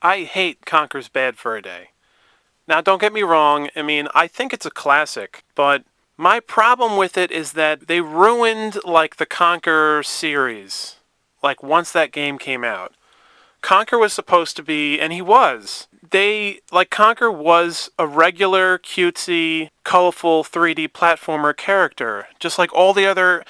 I hate Conker's Bad Fur Day. Now, don't get me wrong, I mean, I think it's a classic, but my problem with it is that they ruined, like, the Conker series, like, once that game came out. Conker was supposed to be, and he was. Conker was a regular, cutesy, colorful 3D platformer character, just like all the other,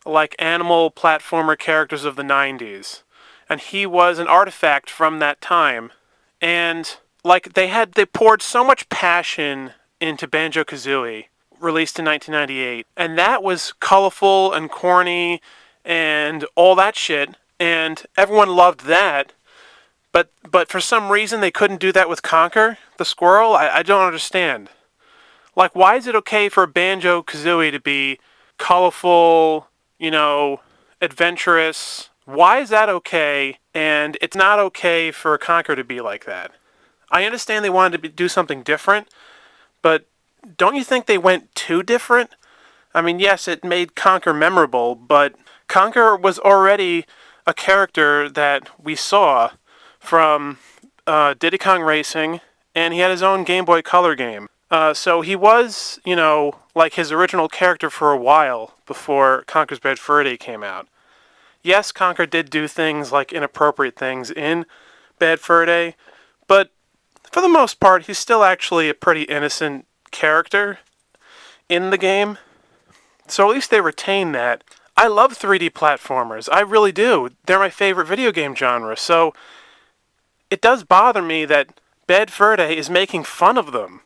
like, animal platformer characters of the 90s. And he was an artifact from that time. And, like, they poured so much passion into Banjo-Kazooie, released in 1998. And that was colorful and corny and all that shit. And everyone loved that. But for some reason they couldn't do that with Conker, the squirrel? I don't understand. Like, why is it okay for Banjo-Kazooie to be colorful, adventurous? Why is that okay, and it's not okay for Conker to be like that? I understand they wanted to do something different, but don't you think they went too different? I mean, yes, it made Conker memorable, but Conker was already a character that we saw from Diddy Kong Racing, and he had his own Game Boy Color game. So he was, like his original character for a while before Conker's Bad Fur Day came out. Yes, Conker did do things like inappropriate things in Bad Fur Day, but for the most part, he's still actually a pretty innocent character in the game. So at least they retain that. I love 3D platformers. I really do. They're my favorite video game genre. So it does bother me that Bad Fur Day is making fun of them.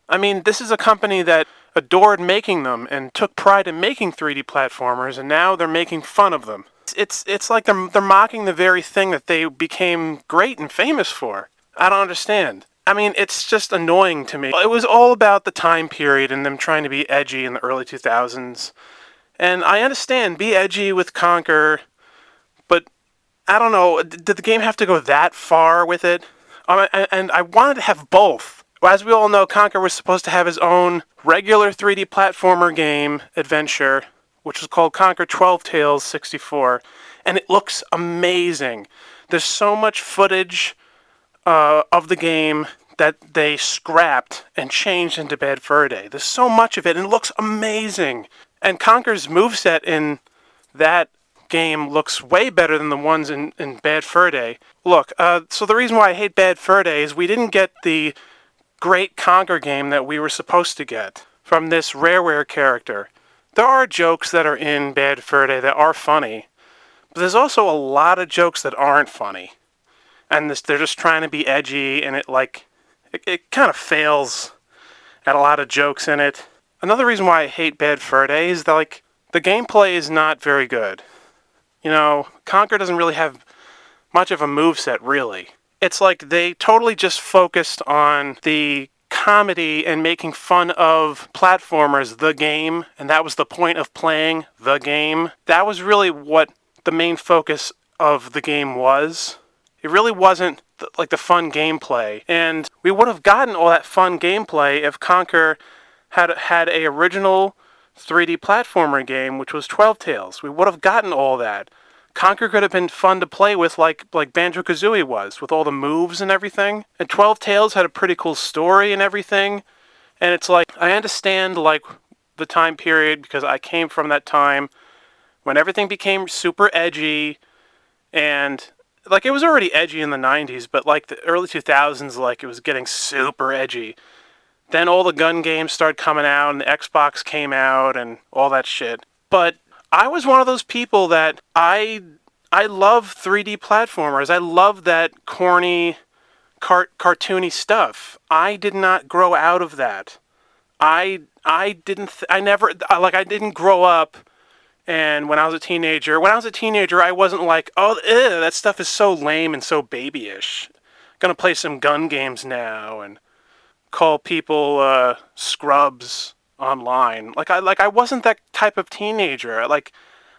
I mean, this is a company that adored making them and took pride in making 3D platformers, and now they're making fun of them. It's like they're mocking the very thing that they became great and famous for. I don't understand. I mean, it's just annoying to me. It was all about the time period and them trying to be edgy in the early 2000s. And I understand, be edgy with Conker, but I don't know, did the game have to go that far with it? And I wanted to have both. As we all know, Conker was supposed to have his own regular 3D platformer game adventure, which was called Conker 12 Tales 64, and it looks amazing. There's so much footage of the game that they scrapped and changed into Bad Fur Day. There's so much of it, and it looks amazing. And Conker's moveset in that game looks way better than the ones in Bad Fur Day. Look, so the reason why I hate Bad Fur Day is we didn't get the great Conker game that we were supposed to get from this Rareware character. There are jokes that are in Bad Fur Day that are funny, but there's also a lot of jokes that aren't funny. And they're just trying to be edgy, and it kind of fails at a lot of jokes in it. Another reason why I hate Bad Fur Day is that, the gameplay is not very good. Conker doesn't really have much of a moveset, really. It's like they totally just focused on the comedy and making fun of platformers, the game, and that was the point of playing the game. That was really what the main focus of the game was. It really wasn't the fun gameplay, and we would have gotten all that fun gameplay if Conker had a original 3D platformer game, which was 12 Tales. We would have gotten all that. Conker could have been fun to play with like Banjo-Kazooie was, with all the moves and everything. And 12 Tales had a pretty cool story and everything. And it's like, I understand the time period because I came from that time when everything became super edgy, and it was already edgy in the 90s, but the early 2000s, it was getting super edgy. Then all the gun games started coming out, and the Xbox came out, and all that shit. But I was one of those people that I love 3D platformers. I love that corny, cartoony stuff. I did not grow out of that. I didn't grow up, and when I was a teenager, I wasn't like, oh, ew, that stuff is so lame and so babyish. Gonna play some gun games now, and call people scrubs online. I wasn't that type of teenager.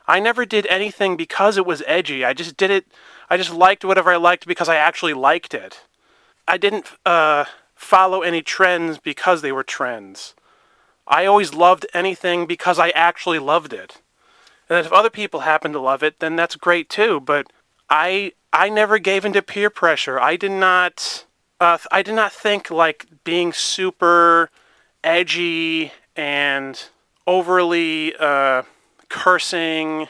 I never did anything because it was edgy. I just did it. I just liked whatever I liked because I actually liked it. I didn't follow any trends because they were trends. I always loved anything because I actually loved it. And if other people happen to love it, then that's great too. But I never gave into peer pressure. I did not think like being super edgy and overly cursing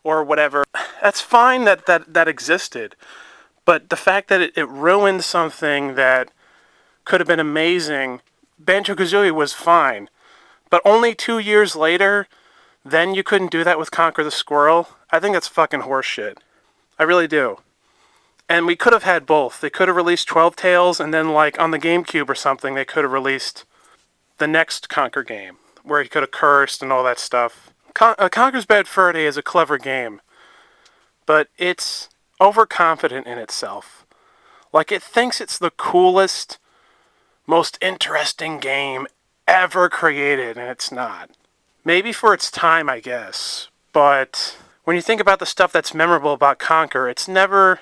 or whatever. That's fine that existed. But the fact that it ruined something that could have been amazing, Banjo-Kazooie was fine. But only 2 years later, then you couldn't do that with Conker the Squirrel? I think that's fucking horseshit. I really do. And we could have had both. They could have released 12 Tales, and then, like, on the GameCube or something, they could have released the next Conker game, where he could have cursed and all that stuff. Conker's Bad Fur Day is a clever game, but it's overconfident in itself. Like, it thinks it's the coolest, most interesting game ever created, and it's not. Maybe for its time, I guess, but when you think about the stuff that's memorable about Conker, it's never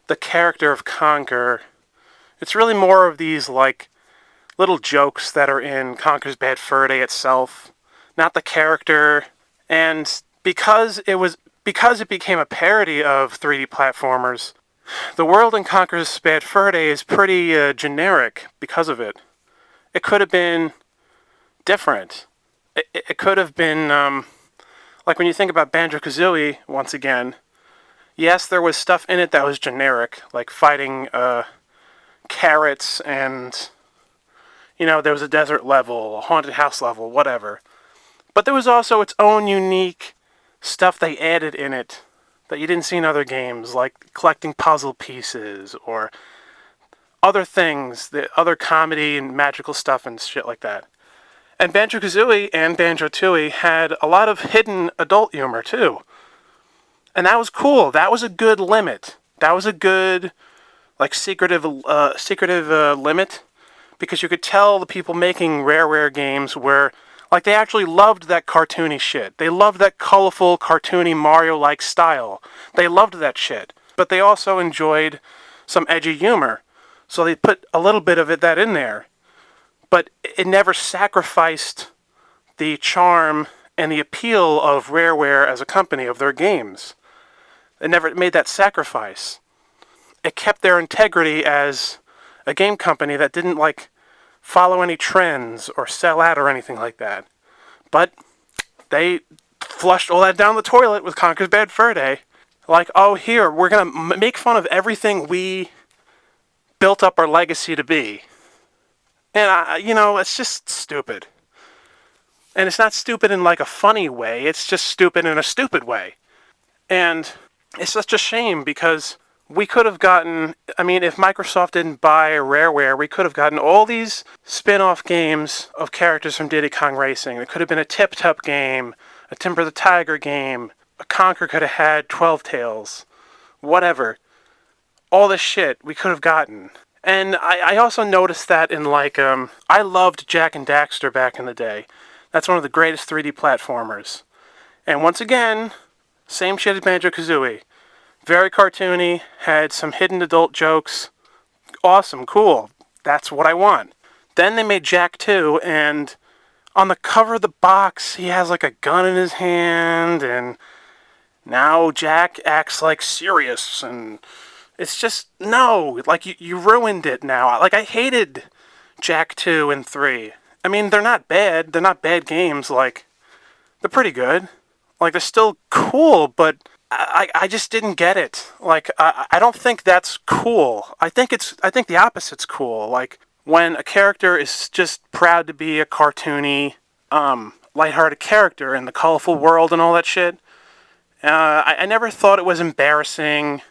the character of Conker. It's really more of these, like, little jokes that are in Conker's Bad Fur Day itself, not the character. And because it became a parody of 3D platformers, the world in Conker's Bad Fur Day is pretty generic because of it. It could have been different. It could have been, like when you think about Banjo-Kazooie, once again, yes, there was stuff in it that was generic, like fighting carrots and, there was a desert level, a haunted house level, whatever. But there was also its own unique stuff they added in it that you didn't see in other games, like collecting puzzle pieces or other things, the other comedy and magical stuff and shit like that. And Banjo-Kazooie and Banjo-Tooie had a lot of hidden adult humor, too. And that was cool. That was a good limit. That was a good, like, secretive limit. Because you could tell the people making Rareware games were, like, they actually loved that cartoony shit. They loved that colorful, cartoony, Mario-like style. They loved that shit. But they also enjoyed some edgy humor. So they put a little bit of that in there. But it never sacrificed the charm and the appeal of Rareware as a company, of their games. It never made that sacrifice. It kept their integrity as a game company that didn't, like, follow any trends or sell out or anything like that. But they flushed all that down the toilet with Conker's Bad Fur Day. Like, oh, here, we're going to make fun of everything we built up our legacy to be. And, it's just stupid. And it's not stupid in, like, a funny way. It's just stupid in a stupid way. And it's such a shame because we could have gotten, if Microsoft didn't buy Rareware, we could have gotten all these spin-off games of characters from Diddy Kong Racing. It could have been a Tip Top game, a Timber the Tiger game, a Conker could have had 12 Tales, whatever. All this shit we could have gotten. And I also noticed that in, like, I loved Jak and Daxter back in the day. That's one of the greatest 3D platformers. And once again, same shit as Banjo-Kazooie. Very cartoony, had some hidden adult jokes. Awesome, cool. That's what I want. Then they made Jak 2, and on the cover of the box, he has, like, a gun in his hand, and now Jak acts, like, serious, and it's just, no, like, you ruined it now. Like, I hated Jak 2 and 3. They're not bad. They're not bad games. Like, they're pretty good. Like, they're still cool, but I just didn't get it. Like, I don't think that's cool. I think the opposite's cool. Like, when a character is just proud to be a cartoony, lighthearted character in the colorful world and all that shit. I never thought it was embarrassing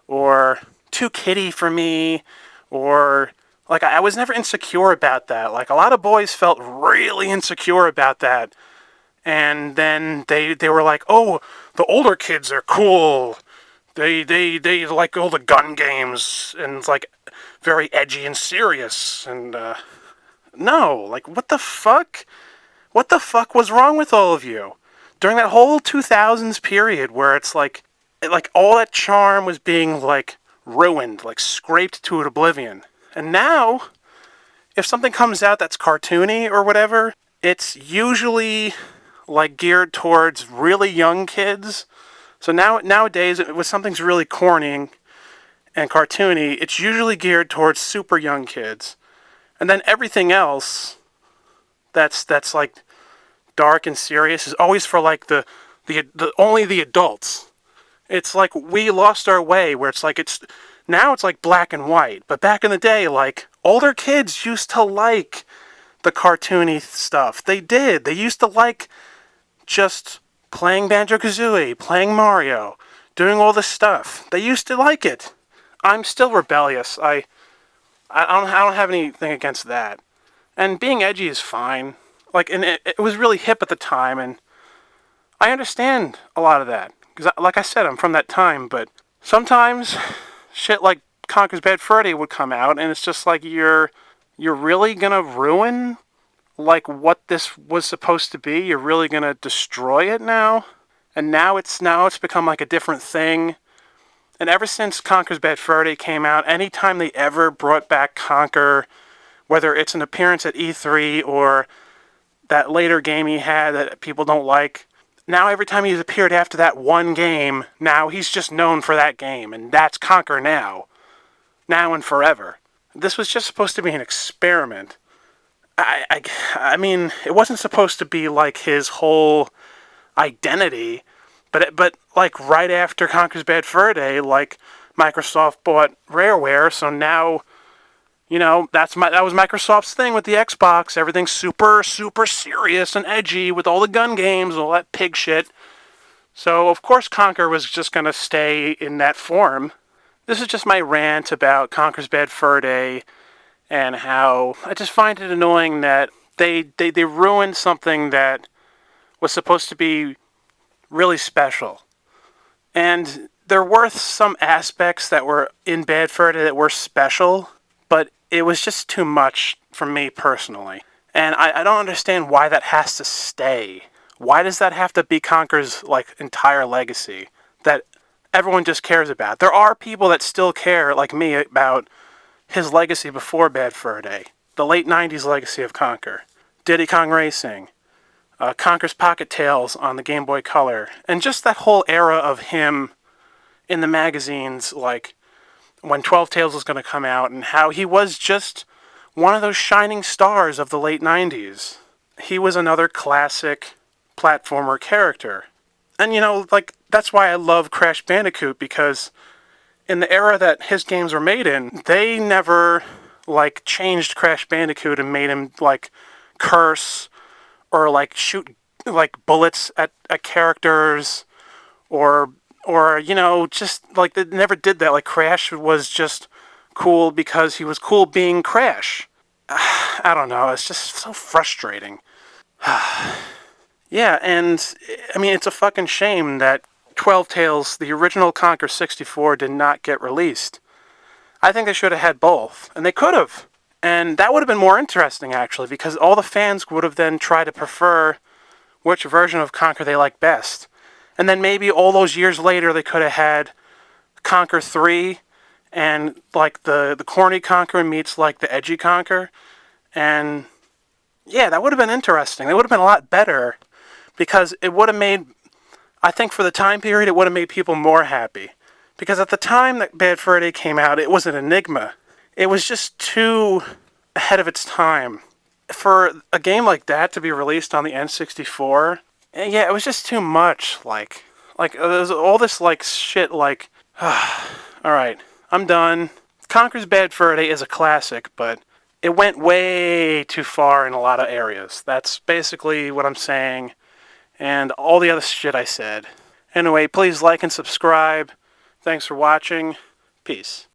or too kiddie for me, or, like, I was never insecure about that. Like, a lot of boys felt really insecure about that. And then they were like, oh, the older kids are cool. They like all the gun games, and it's, like, very edgy and serious. And, no, like, what the fuck? What the fuck was wrong with all of you? During that whole 2000s period where it's like all that charm was being, like, ruined, like, scraped to oblivion. And now, if something comes out that's cartoony or whatever, it's usually, like, geared towards really young kids So nowadays, when something's really corny and cartoony, it's usually geared towards super young kids. And then everything else that's like dark and serious is always for like the only the adults. It's like we lost our way where it's like now it's like black and white. But back in the day, like older kids used to like the cartoony stuff. They did. They used to like just playing banjo-kazooie, playing Mario, doing all this stuff. They used to like it. I'm still rebellious. I don't have anything against that. And being edgy is fine. Like, and it was really hip at the time, and I understand a lot of that. Because, like I said, I'm from that time, but sometimes shit like Conker's Bad Fur Day would come out, and it's just like, you're really gonna ruin, like, what this was supposed to be? You're really gonna destroy it now? And now it's become, like, a different thing. And ever since Conker's Bad Fur Day came out, anytime they ever brought back Conker, whether it's an appearance at E3 or that later game he had that people don't like, now every time he's appeared after that one game, now he's just known for that game, and that's Conker now and forever. This was just supposed to be an experiment. I mean, it wasn't supposed to be like his whole identity, but like right after Conker's Bad Fur Day, like Microsoft bought Rareware, so now, you know, that was Microsoft's thing with the Xbox. Everything's super, super serious and edgy with all the gun games and all that pig shit. So, of course, Conker was just going to stay in that form. This is just my rant about Conker's Bad Fur Day and how I just find it annoying that they ruined something that was supposed to be really special. And there were some aspects that were in Bad Fur Day that were special, but it was just too much for me personally. And I don't understand why that has to stay. Why does that have to be Conker's, like, entire legacy that everyone just cares about? There are people that still care, like me, about his legacy before Bad Fur Day. The late 90s legacy of Conker. Diddy Kong Racing. Conker's Pocket Tales on the Game Boy Color. And just that whole era of him in the magazines, like when 12 Tales was going to come out, and how he was just one of those shining stars of the late 90s. He was another classic platformer character. And, you know, like, that's why I love Crash Bandicoot, because in the era that his games were made in, they never, like, changed Crash Bandicoot and made him, like, curse or, like, shoot, like, bullets at characters or, you know, just, like, they never did that. Like, Crash was just cool because he was cool being Crash. I don't know, it's just so frustrating. Yeah, and, I mean, it's a fucking shame that 12 Tales, the original Conker 64, did not get released. I think they should have had both, and they could have. And that would have been more interesting, actually, because all the fans would have then tried to prefer which version of Conker they like best. And then maybe all those years later, they could have had Conker 3 and, like, the corny Conker meets, like, the edgy Conker. And, yeah, that would have been interesting. That would have been a lot better, because it would have made, I think for the time period, it would have made people more happy. Because at the time that Bad Fur Day came out, it was an enigma. It was just too ahead of its time. For a game like that to be released on the N64, yeah, it was just too much. Like there's all this, like, shit, like, alright, I'm done. Conker's Bad Fur Day is a classic, but it went way too far in a lot of areas. That's basically what I'm saying, and all the other shit I said. Anyway, please like and subscribe. Thanks for watching. Peace.